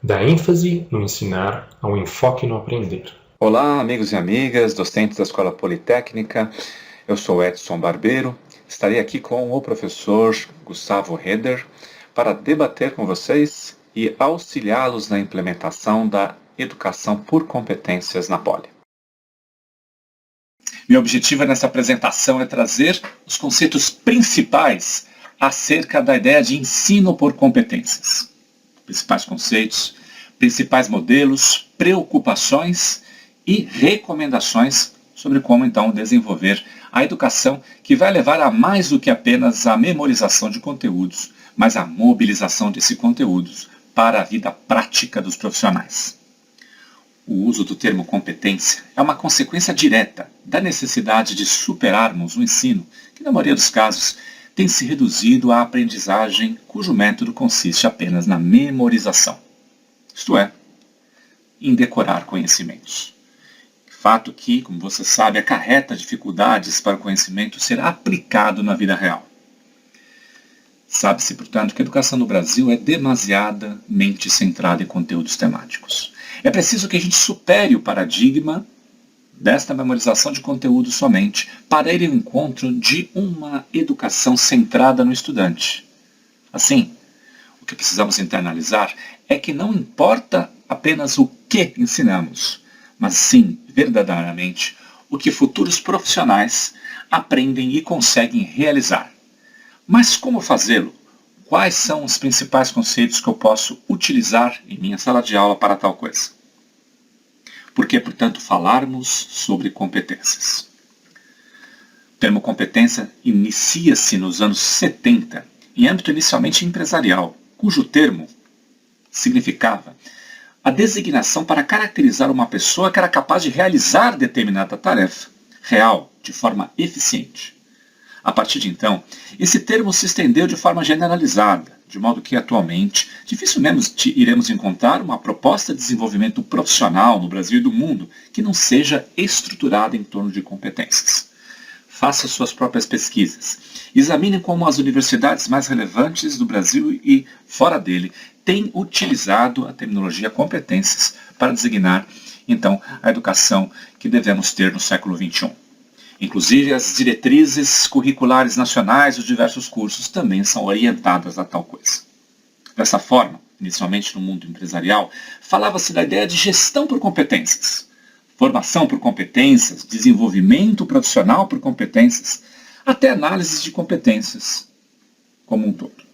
Da ênfase no ensinar ao enfoque no aprender. Olá, amigos e amigas, docentes da Escola Politécnica. Eu sou Edson Barbeiro. Estarei aqui com o professor Gustavo Heder para debater com vocês e auxiliá-los na implementação da educação por competências na Poli. Meu objetivo nessa apresentação é trazer os conceitos principais acerca da ideia de ensino por competências. Principais conceitos, principais modelos, preocupações e recomendações sobre como então desenvolver a educação que vai levar a mais do que apenas a memorização de conteúdos, mas a mobilização desses conteúdos para a vida prática dos profissionais. O uso do termo competência é uma consequência direta da necessidade de superarmos o ensino, que na maioria dos casos tem se reduzido à aprendizagem cujo método consiste apenas na memorização, isto é, em decorar conhecimentos. Fato que, como você sabe, acarreta dificuldades para o conhecimento ser aplicado na vida real. Sabe-se, portanto, que a educação no Brasil é demasiadamente centrada em conteúdos temáticos. É preciso que a gente supere o paradigma desta memorização de conteúdo somente para ir ao encontro de uma educação centrada no estudante. Assim, o que precisamos internalizar é que não importa apenas o que ensinamos, mas sim, verdadeiramente, o que futuros profissionais aprendem e conseguem realizar. Mas como fazê-lo? Quais são os principais conceitos que eu posso utilizar em minha sala de aula para tal coisa? Por que, portanto, falarmos sobre competências? O termo competência inicia-se nos anos 70, em âmbito inicialmente empresarial, cujo termo significava a designação para caracterizar uma pessoa que era capaz de realizar determinada tarefa real, de forma eficiente. A partir de então, esse termo se estendeu de forma generalizada, de modo que atualmente dificilmente iremos encontrar uma proposta de desenvolvimento profissional no Brasil e do mundo que não seja estruturada em torno de competências. Faça suas próprias pesquisas. Examine como as universidades mais relevantes do Brasil e fora dele têm utilizado a terminologia competências para designar, então, a educação que devemos ter no século XXI. Inclusive, as diretrizes curriculares nacionais dos diversos cursos também são orientadas a tal coisa. Dessa forma, inicialmente no mundo empresarial, falava-se da ideia de gestão por competências, formação por competências, desenvolvimento profissional por competências, até análises de competências como um todo.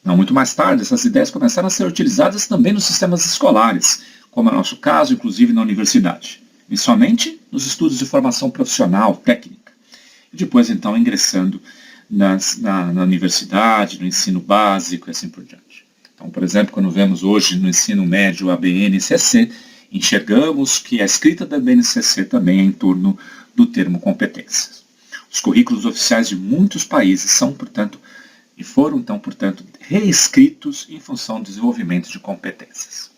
Não muito mais tarde, essas ideias começaram a ser utilizadas também nos sistemas escolares, como é o nosso caso, inclusive na universidade. Inicialmente nos estudos de formação profissional, técnica, e depois então ingressando na universidade, no ensino básico e assim por diante. Então, por exemplo, quando vemos hoje no ensino médio a BNCC, enxergamos que a escrita da BNCC também é em torno do termo competências. Os currículos oficiais de muitos países são, portanto, e foram então, portanto, reescritos em função do desenvolvimento de competências.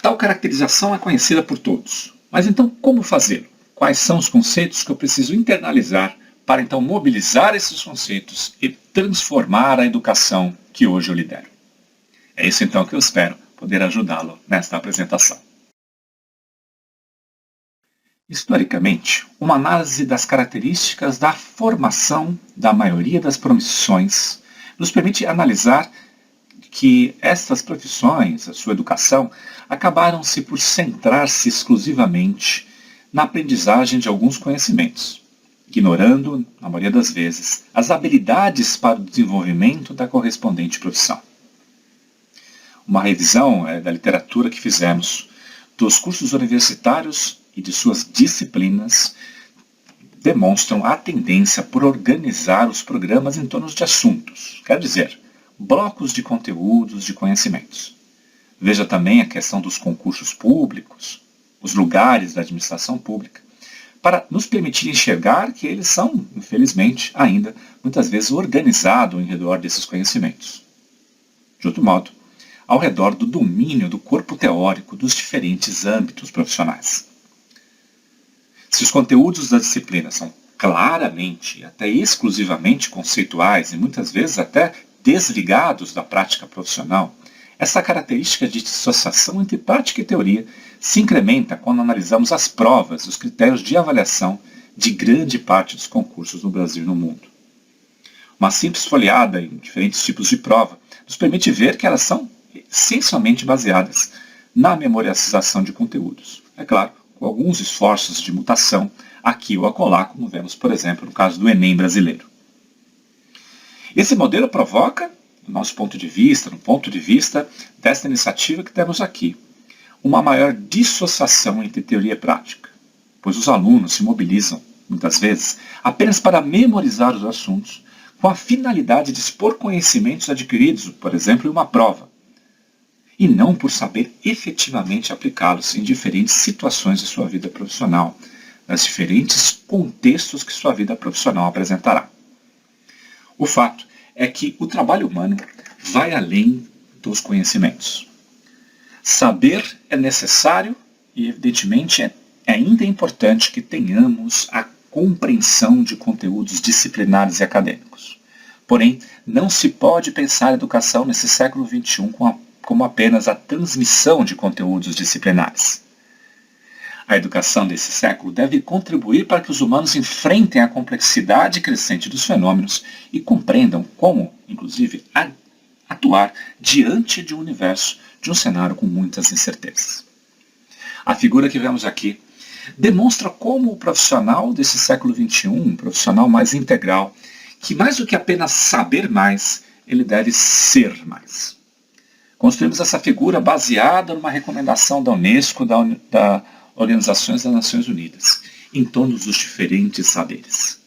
Tal caracterização é conhecida por todos. Mas então, como fazê-lo? Quais são os conceitos que eu preciso internalizar para então mobilizar esses conceitos e transformar a educação que hoje eu lidero? É isso então que eu espero poder ajudá-lo nesta apresentação. Historicamente, uma análise das características da formação da maioria das profissões nos permite analisar que estas profissões, a sua educação, acabaram-se por centrar-se exclusivamente na aprendizagem de alguns conhecimentos, ignorando, na maioria das vezes, as habilidades para o desenvolvimento da correspondente profissão. Uma revisão da literatura que fizemos dos cursos universitários e de suas disciplinas demonstram a tendência por organizar os programas em torno de assuntos, quer dizer, blocos de conteúdos de conhecimentos. Veja também a questão dos concursos públicos, os lugares da administração pública, para nos permitir enxergar que eles são, infelizmente, ainda muitas vezes organizados em redor desses conhecimentos. De outro modo, ao redor do domínio do corpo teórico dos diferentes âmbitos profissionais. Se os conteúdos da disciplina são claramente, até exclusivamente conceituais e muitas vezes até desligados da prática profissional, Essa característica de dissociação entre prática e teoria se incrementa quando analisamos as provas e os critérios de avaliação de grande parte dos concursos no Brasil e no mundo. Uma simples folheada em diferentes tipos de prova nos permite ver que elas são essencialmente baseadas na memorização de conteúdos. É claro, com alguns esforços de mutação aqui ou acolá, como vemos, por exemplo, no caso do Enem brasileiro. Esse modelo provoca, do nosso ponto de vista, no ponto de vista desta iniciativa que temos aqui, uma maior dissociação entre teoria e prática, pois os alunos se mobilizam, muitas vezes, apenas para memorizar os assuntos, com a finalidade de expor conhecimentos adquiridos, por exemplo, em uma prova, e não por saber efetivamente aplicá-los em diferentes situações de sua vida profissional, nos diferentes contextos que sua vida profissional apresentará. O fato é que o trabalho humano vai além dos conhecimentos. Saber é necessário e, evidentemente, é ainda importante que tenhamos a compreensão de conteúdos disciplinares e acadêmicos. Porém, não se pode pensar a educação nesse século XXI como apenas a transmissão de conteúdos disciplinares. A educação desse século deve contribuir para que os humanos enfrentem a complexidade crescente dos fenômenos e compreendam como, inclusive, atuar diante de um universo, de um cenário com muitas incertezas. A figura que vemos aqui demonstra como o profissional desse século XXI, um profissional mais integral, que mais do que apenas saber mais, ele deve ser mais. Construímos essa figura baseada numa recomendação da Unesco, da Organizações das Nações Unidas, em torno dos diferentes saberes.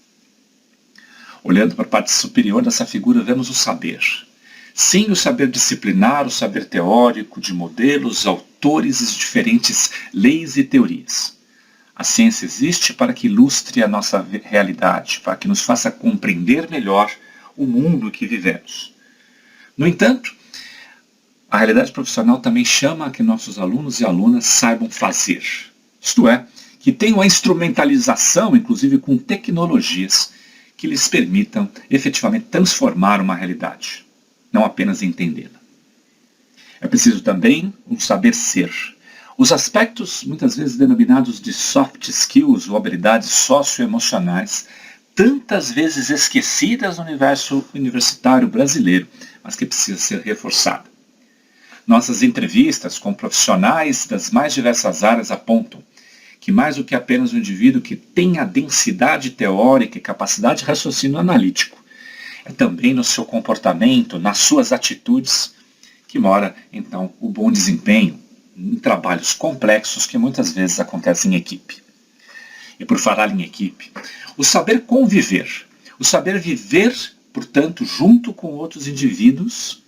Olhando para a parte superior dessa figura, vemos o saber. Sim, o saber disciplinar, o saber teórico, de modelos, autores e diferentes leis e teorias. A ciência existe para que ilustre a nossa realidade, para que nos faça compreender melhor o mundo que vivemos. No entanto, a realidade profissional também chama a que nossos alunos e alunas saibam fazer. Isto é, que tenham a instrumentalização, inclusive com tecnologias, que lhes permitam efetivamente transformar uma realidade, não apenas entendê-la. É preciso também um saber ser. Os aspectos, muitas vezes denominados de soft skills ou habilidades socioemocionais, tantas vezes esquecidas no universo universitário brasileiro, mas que precisa ser reforçada. Nossas entrevistas com profissionais das mais diversas áreas apontam que mais do que apenas um indivíduo que tem a densidade teórica e capacidade de raciocínio analítico, é também no seu comportamento, nas suas atitudes, que mora, então, o bom desempenho em trabalhos complexos que muitas vezes acontecem em equipe. E por falar em equipe, o saber conviver, o saber viver, portanto, junto com outros indivíduos,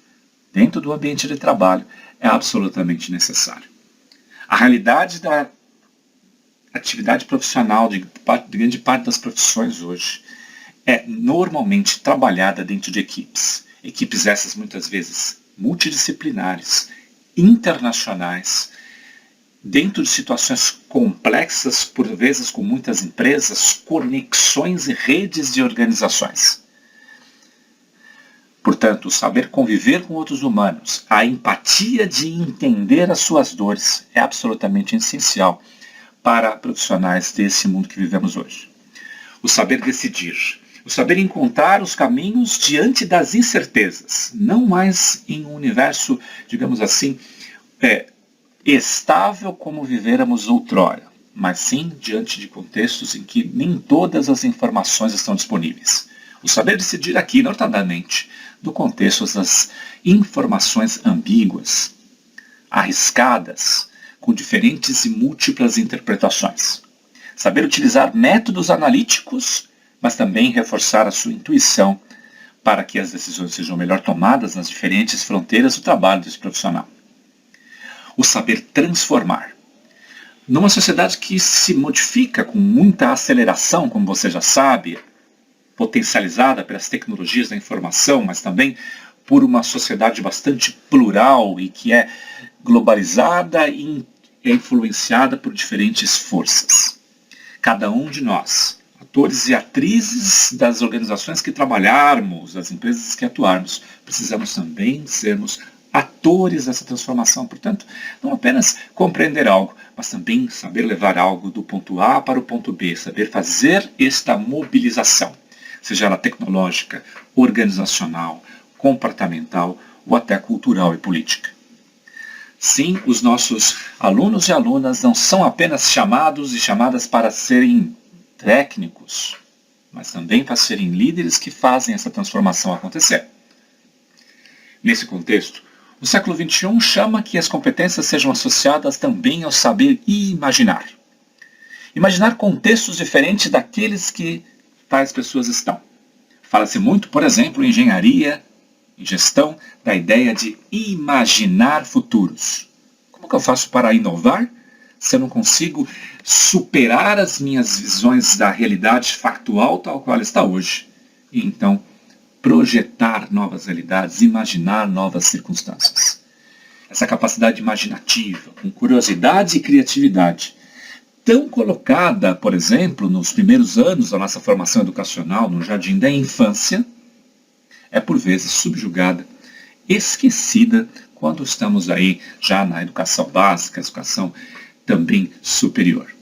dentro do ambiente de trabalho, é absolutamente necessário. A realidade da atividade profissional de grande parte das profissões hoje é normalmente trabalhada dentro de equipes. Equipes essas muitas vezes multidisciplinares, internacionais, dentro de situações complexas, por vezes com muitas empresas, conexões e redes de organizações. Portanto, o saber conviver com outros humanos, a empatia de entender as suas dores é absolutamente essencial para profissionais desse mundo que vivemos hoje. O saber decidir, o saber encontrar os caminhos diante das incertezas, não mais em um universo, digamos assim, estável como vivéramos outrora, mas sim diante de contextos em que nem todas as informações estão disponíveis. O saber decidir aqui, notadamente, no contexto das informações ambíguas, arriscadas, com diferentes e múltiplas interpretações. Saber utilizar métodos analíticos, mas também reforçar a sua intuição para que as decisões sejam melhor tomadas nas diferentes fronteiras do trabalho desse profissional. O saber transformar. Numa sociedade que se modifica com muita aceleração, como você já sabe, potencializada pelas tecnologias da informação, mas também por uma sociedade bastante plural e que é globalizada e é influenciada por diferentes forças. Cada um de nós, atores e atrizes das organizações que trabalharmos, das empresas que atuarmos, precisamos também sermos atores dessa transformação. Portanto, não apenas compreender algo, mas também saber levar algo do ponto A para o ponto B, saber fazer esta mobilização, seja ela tecnológica, organizacional, comportamental ou até cultural e política. Sim, os nossos alunos e alunas não são apenas chamados e chamadas para serem técnicos, mas também para serem líderes que fazem essa transformação acontecer. Nesse contexto, o século XXI chama que as competências sejam associadas também ao saber imaginar. Imaginar contextos diferentes daqueles que tais pessoas estão. Fala-se muito, por exemplo, em engenharia e gestão, da ideia de imaginar futuros. Como que eu faço para inovar se eu não consigo superar as minhas visões da realidade factual tal qual ela está hoje? E então, projetar novas realidades, imaginar novas circunstâncias. Essa capacidade imaginativa, com curiosidade e criatividade, tão colocada, por exemplo, nos primeiros anos da nossa formação educacional, no jardim da infância, é por vezes subjugada, esquecida, quando estamos aí já na educação básica, educação também superior.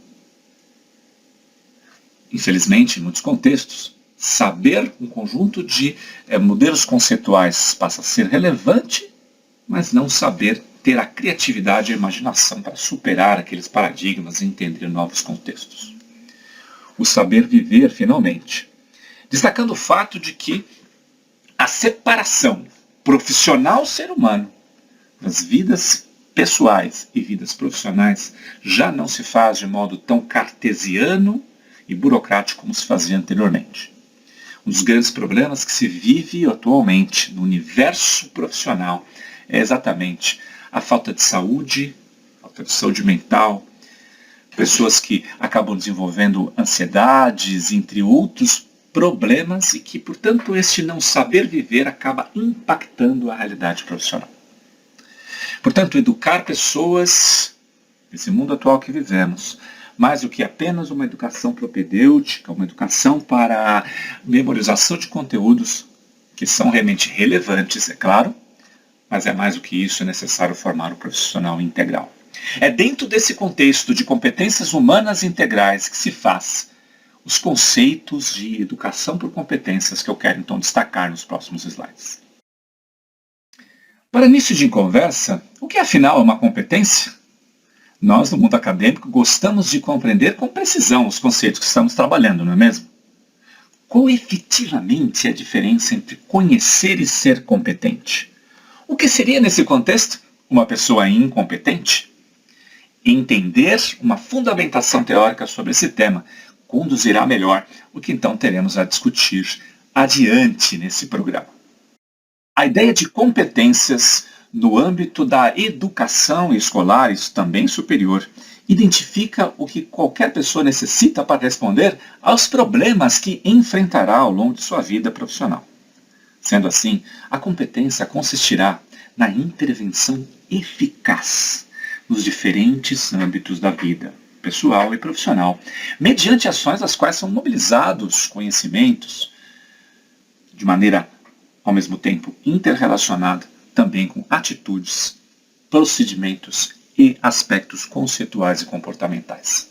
Infelizmente, em muitos contextos, saber um conjunto de modelos conceituais passa a ser relevante, mas não saber ter a criatividade e a imaginação para superar aqueles paradigmas e entender novos contextos. O saber viver, finalmente, destacando o fato de que a separação profissional-ser humano das vidas pessoais e vidas profissionais já não se faz de modo tão cartesiano e burocrático como se fazia anteriormente. Um dos grandes problemas que se vive atualmente no universo profissional é exatamente a falta de saúde mental, pessoas que acabam desenvolvendo ansiedades, entre outros problemas, e que, portanto, este não saber viver acaba impactando a realidade profissional. Portanto, educar pessoas nesse mundo atual que vivemos, mais do que apenas uma educação propedêutica, uma educação para a memorização de conteúdos que são realmente relevantes, é claro, mas é mais do que isso, é necessário formar um profissional integral. É dentro desse contexto de competências humanas integrais que se faz os conceitos de educação por competências que eu quero então destacar nos próximos slides. Para início de conversa, o que afinal é uma competência? Nós, no mundo acadêmico, gostamos de compreender com precisão os conceitos que estamos trabalhando, não é mesmo? Qual efetivamente é a diferença entre conhecer e ser competente? O que seria, nesse contexto, uma pessoa incompetente? Entender uma fundamentação teórica sobre esse tema conduzirá melhor o que então teremos a discutir adiante nesse programa. A ideia de competências no âmbito da educação escolar, isso também superior, identifica o que qualquer pessoa necessita para responder aos problemas que enfrentará ao longo de sua vida profissional. Sendo assim, a competência consistirá na intervenção eficaz nos diferentes âmbitos da vida, pessoal e profissional, mediante ações das quais são mobilizados conhecimentos de maneira, ao mesmo tempo, interrelacionada também com atitudes, procedimentos e aspectos conceituais e comportamentais.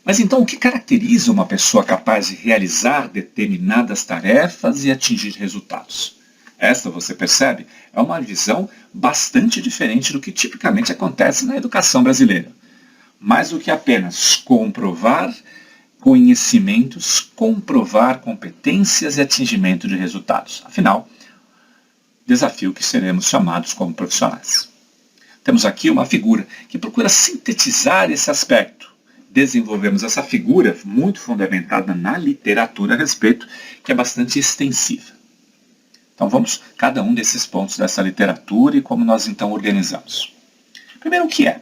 Mas então, o que caracteriza uma pessoa capaz de realizar determinadas tarefas e atingir resultados? Esta, você percebe, é uma visão bastante diferente do que tipicamente acontece na educação brasileira. Mais do que apenas comprovar conhecimentos, comprovar competências e atingimento de resultados. Afinal, desafio que seremos chamados como profissionais. Temos aqui uma figura que procura sintetizar esse aspecto. Desenvolvemos essa figura muito fundamentada na literatura a respeito, que é bastante extensiva. Então vamos cada um desses pontos dessa literatura e como nós então organizamos. Primeiro, o que é?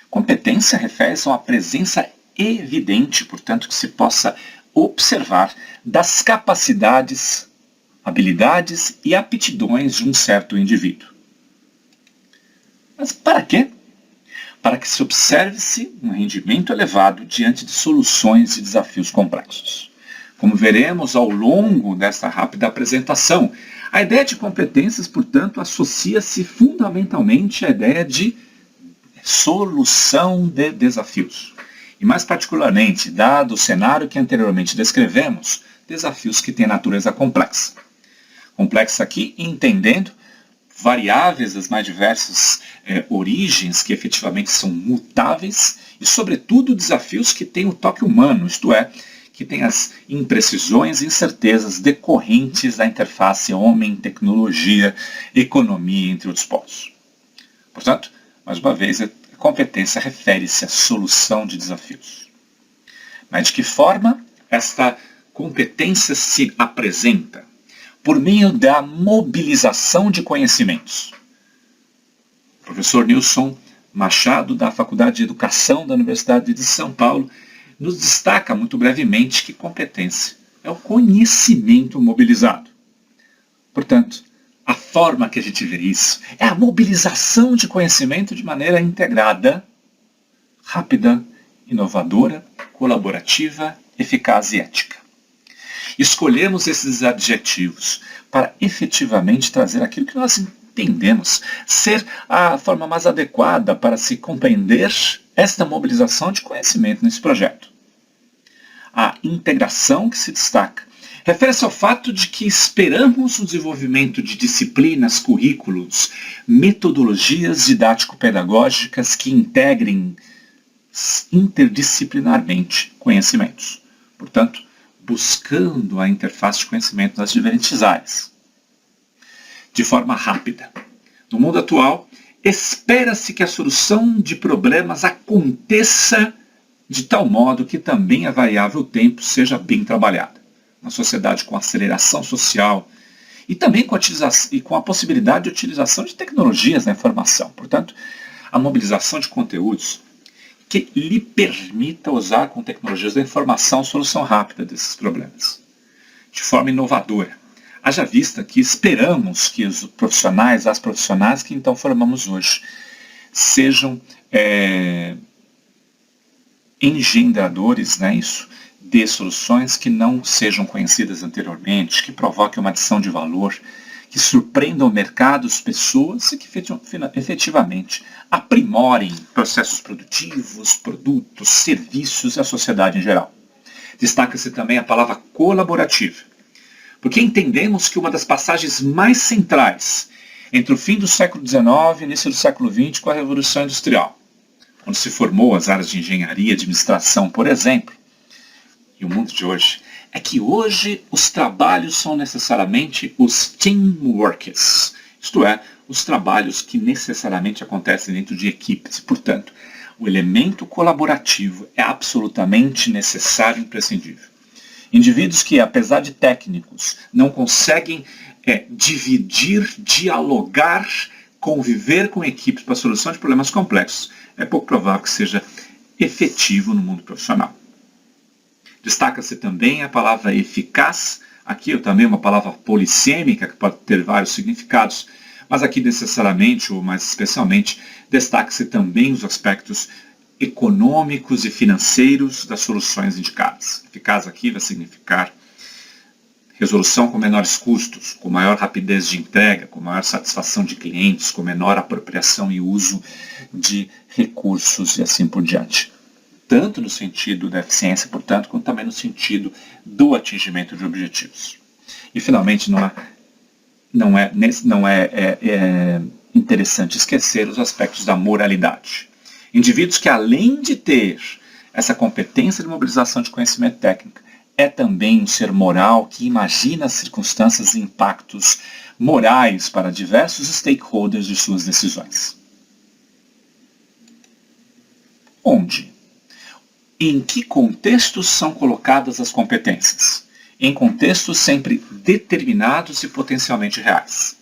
Competência refere-se a uma presença evidente, portanto, que se possa observar das capacidades, habilidades e aptidões de um certo indivíduo. Mas para quê? Para que se observe-se um rendimento elevado diante de soluções e desafios complexos. Como veremos ao longo desta rápida apresentação, A ideia de competências, portanto, associa-se fundamentalmente à ideia de solução de desafios. E mais particularmente, dado o cenário que anteriormente descrevemos, desafios que têm natureza complexa. Complexa aqui entendendo variáveis das mais diversas origens que efetivamente são mutáveis e, sobretudo, desafios que têm o toque humano, isto é, que têm as imprecisões e incertezas decorrentes da interface homem-tecnologia, economia, entre outros pontos. Portanto, mais uma vez, a competência refere-se à solução de desafios. Mas de que forma esta competência se apresenta? Por meio da mobilização de conhecimentos. O professor Nilson Machado, da Faculdade de Educação da Universidade de São Paulo, nos destaca muito brevemente que competência é o conhecimento mobilizado. Portanto, a forma que a gente vê isso é a mobilização de conhecimento de maneira integrada, rápida, inovadora, colaborativa, eficaz e ética. Escolhemos esses adjetivos para efetivamente trazer aquilo que nós entendemos ser a forma mais adequada para se compreender esta mobilização de conhecimento nesse projeto. A integração que se destaca refere-se ao fato de que esperamos o desenvolvimento de disciplinas, currículos, metodologias didático-pedagógicas que integrem interdisciplinarmente conhecimentos. Portanto, buscando a interface de conhecimento nas diferentes áreas. De forma rápida. No mundo atual, espera-se que a solução de problemas aconteça de tal modo que também a variável tempo seja bem trabalhada. Uma sociedade com aceleração social e também com a possibilidade de utilização de tecnologias na informação. Portanto, a mobilização de conteúdos que lhe permita usar com tecnologias da informação a solução rápida desses problemas, de forma inovadora. Haja vista que esperamos que os profissionais, as profissionais que então formamos hoje, sejam engendradores, de soluções que não sejam conhecidas anteriormente, que provoquem uma adição de valor, que surpreendam mercados, pessoas e que efetivamente aprimorem processos produtivos, produtos, serviços e a sociedade em geral. Destaca-se também a palavra colaborativa, porque entendemos que uma das passagens mais centrais entre o fim do século XIX e o início do século XX com a Revolução Industrial, onde se formou as áreas de engenharia e administração, por exemplo, e o mundo de hoje, é que hoje os trabalhos são necessariamente os teamworks, isto é, os trabalhos que necessariamente acontecem dentro de equipes. Portanto, o elemento colaborativo é absolutamente necessário e imprescindível. Indivíduos que, apesar de técnicos, não conseguem dividir, dialogar, conviver com equipes para a solução de problemas complexos, é pouco provável que seja efetivo no mundo profissional. Destaca-se também a palavra eficaz, aqui também uma palavra polissêmica, que pode ter vários significados, mas aqui necessariamente, ou mais especialmente, destaca-se também os aspectos econômicos e financeiros das soluções indicadas. Eficaz aqui vai significar resolução com menores custos, com maior rapidez de entrega, com maior satisfação de clientes, com menor apropriação e uso de recursos e assim por diante. Tanto no sentido da eficiência, portanto, quanto também no sentido do atingimento de objetivos. E, finalmente, não é interessante esquecer os aspectos da moralidade. Indivíduos que, além de ter essa competência de mobilização de conhecimento técnico, é também um ser moral que imagina as circunstâncias e impactos morais para diversos stakeholders de suas decisões. Onde? Em que contextos são colocadas as competências? Em contextos sempre determinados e potencialmente reais.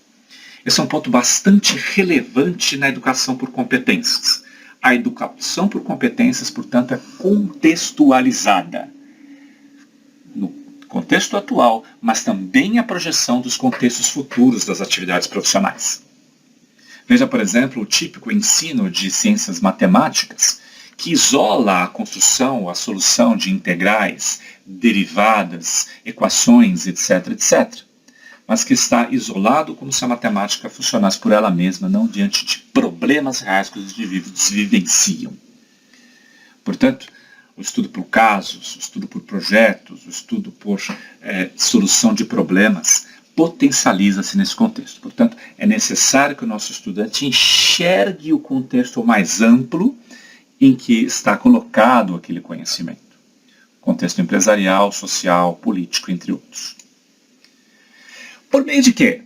Esse é um ponto bastante relevante na educação por competências. A educação por competências, portanto, é contextualizada no contexto atual, mas também a projeção dos contextos futuros das atividades profissionais. Veja, por exemplo, o típico ensino de ciências matemáticas, que isola a construção, a solução de integrais, derivadas, equações, etc., etc. mas que está isolado como se a matemática funcionasse por ela mesma, não diante de problemas reais que os indivíduos vivenciam. Portanto, o estudo por casos, o estudo por projetos, o estudo por solução de problemas, potencializa-se nesse contexto. Portanto, é necessário que o nosso estudante enxergue o contexto mais amplo em que está colocado aquele conhecimento. Contexto empresarial, social, político, entre outros. Por meio de quê?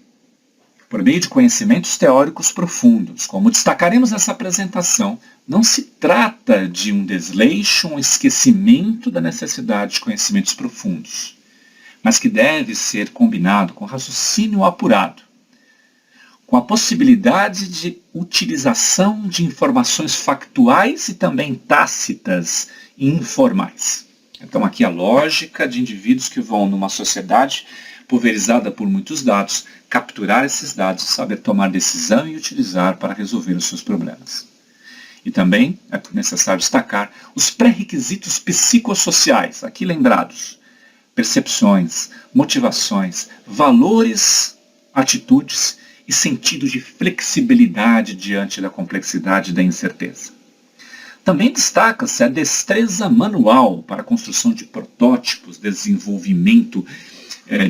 Por meio de conhecimentos teóricos profundos. Como destacaremos nessa apresentação, não se trata de um desleixo, um esquecimento da necessidade de conhecimentos profundos, mas que deve ser combinado com raciocínio apurado, com a possibilidade de utilização de informações factuais e também tácitas e informais. Então aqui a lógica de indivíduos que vão numa sociedade pulverizada por muitos dados, capturar esses dados, saber tomar decisão e utilizar para resolver os seus problemas. E também é necessário destacar os pré-requisitos psicossociais, aqui lembrados: percepções, motivações, valores, atitudes e sentido de flexibilidade diante da complexidade e da incerteza. Também destaca-se a destreza manual para a construção de protótipos, desenvolvimento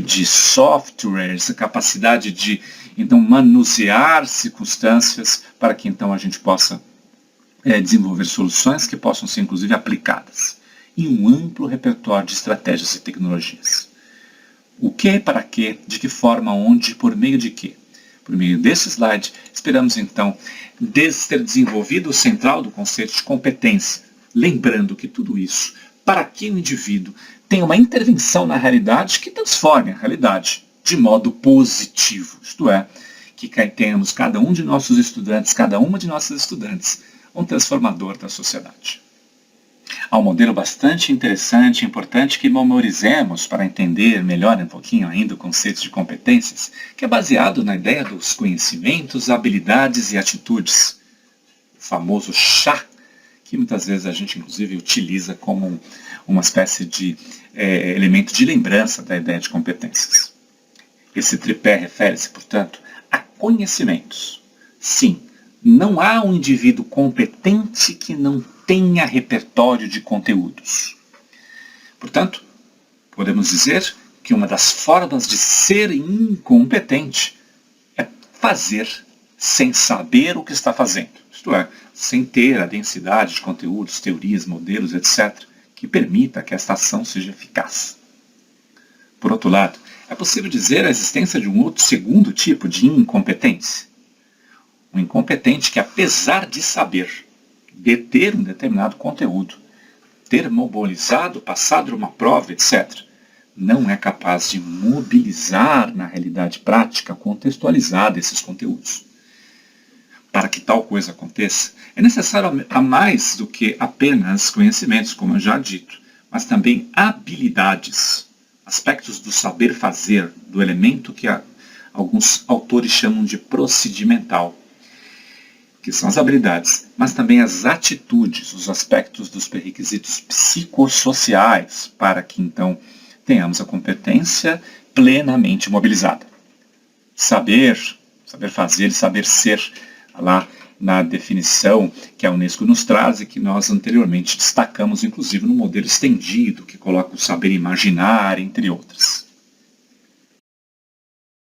de softwares, a capacidade de então manusear circunstâncias para que então a gente possa desenvolver soluções que possam ser inclusive aplicadas em um amplo repertório de estratégias e tecnologias. O que, para quê, de que forma, onde, por meio de quê? Por meio desse slide, esperamos então ter desenvolvido o central do conceito de competência, lembrando que tudo isso, para que o indivíduo tenha uma intervenção na realidade que transforme a realidade de modo positivo, isto é, que tenhamos cada um de nossos estudantes, cada uma de nossas estudantes, um transformador da sociedade. Há um modelo bastante interessante e importante que memorizemos para entender melhor um pouquinho ainda o conceito de competências, que é baseado na ideia dos conhecimentos, habilidades e atitudes. O famoso chá, que muitas vezes a gente inclusive utiliza como uma espécie de elemento de lembrança da ideia de competências. Esse tripé refere-se, portanto, a conhecimentos. Sim, não há um indivíduo competente que não tenha repertório de conteúdos. Portanto, podemos dizer que uma das formas de ser incompetente é fazer sem saber o que está fazendo. Isto é, sem ter a densidade de conteúdos, teorias, modelos, etc., que permita que esta ação seja eficaz. Por outro lado, é possível dizer a existência de um outro segundo tipo de incompetência. Um incompetente que, apesar de saber deter um determinado conteúdo, ter mobilizado, passado uma prova, etc., não é capaz de mobilizar na realidade prática, contextualizar esses conteúdos. Para que tal coisa aconteça, é necessário a mais do que apenas conhecimentos, como eu já dito, mas também habilidades, aspectos do saber fazer, do elemento que alguns autores chamam de procedimental, que são as habilidades, mas também as atitudes, os aspectos dos pré-requisitos psicossociais, para que então tenhamos a competência plenamente mobilizada. Saber fazer e saber ser, lá na definição que a Unesco nos traz e que nós anteriormente destacamos, inclusive no modelo estendido, que coloca o saber imaginar, entre outras.